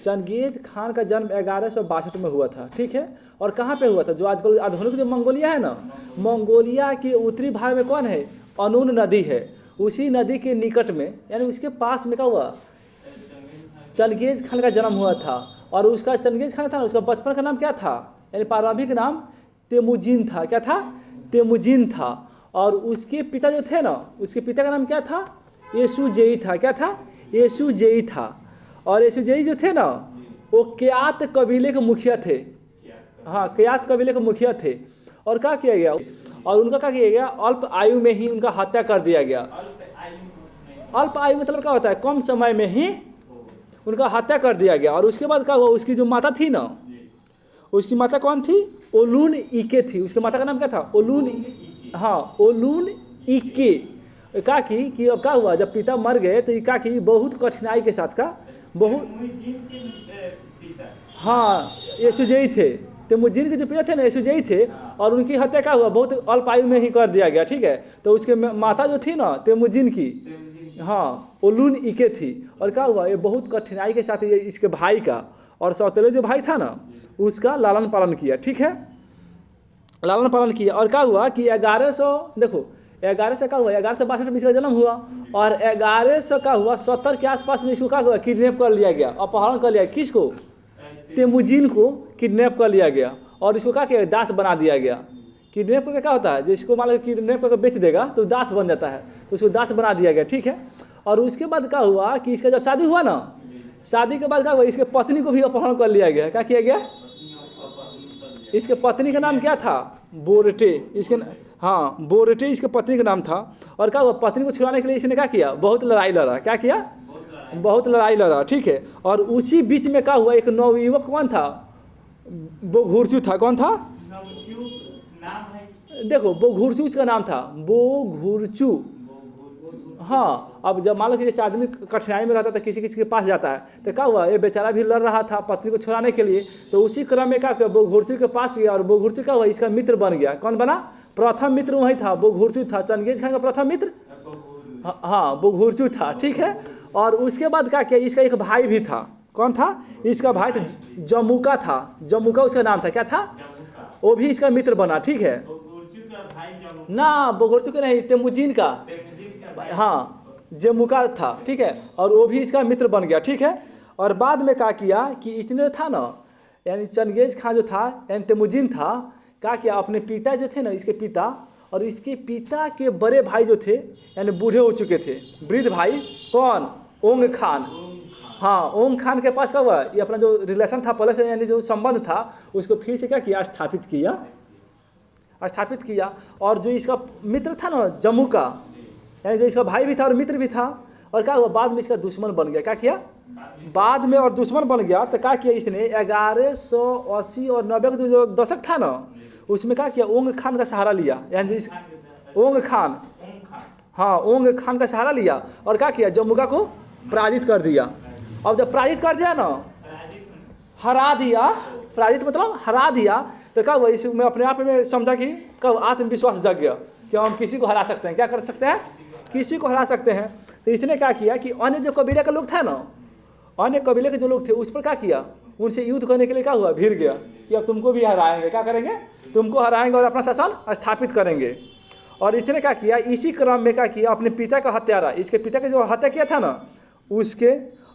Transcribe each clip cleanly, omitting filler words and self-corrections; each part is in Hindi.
चंगेज खान का जन्म 1162 में हुआ था, ठीक है। और कहाँ पे हुआ था? जो आजकल आधुनिक जो मंगोलिया है ना, मंगोलिया के उत्तरी भाग में कौन है? अनून नदी है, उसी नदी के निकट में, यानी उसके पास में क्या हुआ? चंगेज खान का जन्म हुआ था। और उसका चंगेज खान था ना, उसका बचपन का नाम क्या था? यानी प्रारंभिक नाम तेमुजिन था। क्या था? तेमुजिन था। और उसके पिता जो थे ना, उसके पिता का नाम क्या था? येसुजेई था। क्या था? येसुजेई था। और येसुजेई जो थे ना, वो क्यात कबीले के मुखिया थे। हाँ, क्यात कबीले के मुखिया थे। और क्या किया गया? और उनका क्या किया गया? अल्प आयु में ही उनका हत्या कर दिया गया। अल्प आयु मतलब क्या होता है? कम समय में ही उनका हत्या कर दिया गया। और उसके बाद क्या हुआ? उसकी जो माता थी ना, उसकी माता कौन थी? ओलून इके थी। उसके माता का नाम क्या था? ओलून। हाँ, ओलून इके। क्या की कि अब क्या हुआ? जब पिता मर गए तो क्या की बहुत कठिनाई के साथ का बहुत, हाँ, येसुजेई थे। तेमुजिन के जो पिता थे ना, येसुजेई थे। और उनकी हत्या क्या हुआ? बहुत अल्प आयु में ही कर दिया गया, ठीक है। तो उसके माता जो थी ना तेमुजिन की, हाँ, ओलून इके थी। और क्या हुआ? ये बहुत कठिनाई के साथ ये इसके भाई का और सौतेले जो भाई था ना, उसका लालन पालन किया, ठीक है, लालन पालन किया। और क्या हुआ कि 1100, देखो 1100 क्या हुआ? 1162 में इसका जन्म हुआ। और 1100 का हुआ 70 के आसपास में इसको क्या हुआ? किडनैप कर लिया गया, अपहरण कर लिया। किसको? तेमुजिन को किडनैप कर लिया गया। और इसको क्या किया? दास बना दिया गया। किडनैप करके क्या होता है? जिसको मान लो किडनैप करके बेच देगा तो दास बन जाता है, तो उसको दास बना दिया गया, ठीक है। और उसके बाद क्या हुआ कि इसका जब शादी हुआ ना, शादी के बाद क्या हुआ? इसके पत्नी को भी अपहरण कर लिया गया। क्या किया गया? इसके पत्नी का नाम क्या था? बोरटे। इसके हाँ, बोरटे इसके पत्नी का नाम था। और क्या हुआ? पत्नी को छुड़ाने के लिए इसने क्या किया? बहुत लड़ाई लड़ा। क्या किया? बहुत लड़ाई लड़ा, ठीक है। और उसी बीच में क्या हुआ? एक नवयुवक कौन था? बोघुरचू था। कौन था? देखो, बोघुरचू का नाम था, बोघुरचू। हाँ, अब जब मान लो कि जैसे आदमी कठिनाई में रहता था, किसी किसी के पास जाता है, तो क्या हुआ? ये बेचारा भी लड़ रहा था पत्नी को छुड़ाने के लिए। तो उसी क्रम में क्या किया? बोघुरचू के पास गया। और बोघुरचू क्या हुआ? इसका मित्र बन गया। कौन बना? प्रथम मित्र वही था, बोघुरचू था। चंगेज खान का प्रथम मित्र, हाँ, बोघुरचू था, ठीक है। और उसके बाद क्या किया? इसका एक भाई भी था। कौन था? इसका भाई था जमुका था। जमुका उसका नाम था। क्या था? वो भी इसका मित्र बना, ठीक है ना। बोघुरचू का नहीं, तेमुजिन का, हाँ, जमुका था, ठीक है। और वो भी इसका मित्र बन गया, ठीक है। और बाद में क्या किया कि इसने था ना, यानी चंगेज खान जो था, यानी तेमुजिन था, क्या किया? अपने पिता जो थे ना, इसके पिता और इसके पिता के बड़े भाई जो थे, यानी बूढ़े हो चुके थे, वृद्ध भाई, कौन? ओंग खान। हाँ, ओंग खान के पास क्या हुआ? ये अपना जो रिलेशन था पहले से, यानी जो संबंध था, उसको फिर से क्या किया? स्थापित किया। और जो इसका मित्र था ना, जमुका, यानी जो इसका भाई भी था और मित्र भी था। और क्या हुआ? बाद में इसका दुश्मन बन गया। क्या किया? बाद में और दुश्मन बन गया। तो क्या किया इसने? 1180 और 90 का जो दशक था ना, उसमें क्या किया? ओंग खान का सहारा लिया, यानी जो इस ओंग खान, हाँ, ओंग खान का सहारा लिया। और क्या किया? जमुका को पराजित कर दिया। अब जब पराजित कर दिया ना, हरा दिया, पराजित मतलब हरा दिया, तो क्या हुआ? इसमें अपने आप में समझा कि कब आत्मविश्वास जग गया कि हम किसी को हरा सकते हैं। क्या कर सकते हैं? किसी को हरा सकते हैं। तो इसने क्या किया कि अन्य जो कबीले के लोग थे ना, अन्य कबीले के जो लोग थे, उस पर क्या किया? उनसे युद्ध करने के लिए क्या हुआ? भिड़ गया कि अब तुमको भी हराएंगे। क्या करेंगे? तुमको हराएंगे और अपना शासन स्थापित करेंगे। और इसने क्या किया? इसी क्रम में क्या किया? अपने पिता का हत्यारा, इसके पिता का जो हत्या किया था ना, उसके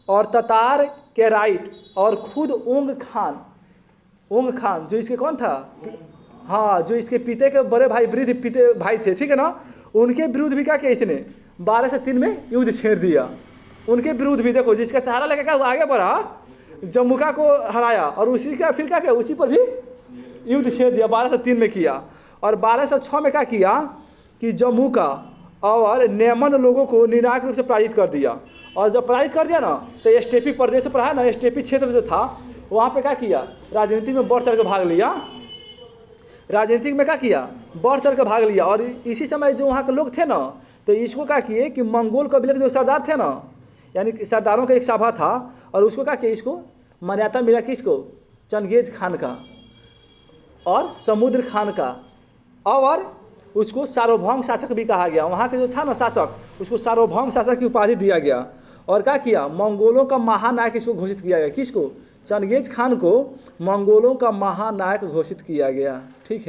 और ततार के राइट और खुद ओंग खान जो इसके कौन था? हाँ, जो इसके पिता के बड़े भाई, वृद्ध पिता भाई थे, ठीक है ना, उनके विरुद्ध भी क्या किया इसने? 1203 में युद्ध छेड़ दिया। उनके विरुद्ध भी, देखो, जिसका सहारा लेकर क्या आगे बढ़ा, जमुका को हराया। और उसी का फिर क्या किया? उसी पर भी युद्ध छेड़ दिया, 1203 में किया। और 1206 में क्या किया कि जमुका और नेमन लोगों को निर्णायक रूप से पराजित कर दिया। और जब पराजित कर दिया ना, तो स्टेपी प्रदेश पर है ना, स्टेपी क्षेत्र जो था, वहाँ पे क्या किया? राजनीति में बढ़ चढ़ के भाग लिया। राजनीतिक में क्या किया? बढ़ चढ़ के भाग लिया। और इसी समय जो वहाँ के लोग थे ना, तो इसको क्या किए कि मंगोल कबीले के जो सरदार थे ना, यानी सरदारों का एक सभा था, और उसको क्या किया? इसको मान्यता मिला किसको? चंगेज खान का और समुद्र खान का। और उसको सार्वभौम शासक भी कहा गया। वहाँ के जो था ना शासक, उसको सार्वभौम शासक की उपाधि दिया गया। और क्या किया, मंगोलों का महानायक इसको घोषित किया गया। किसको? चंगेज खान को मंगोलों का महानायक घोषित किया गया। ठीक है।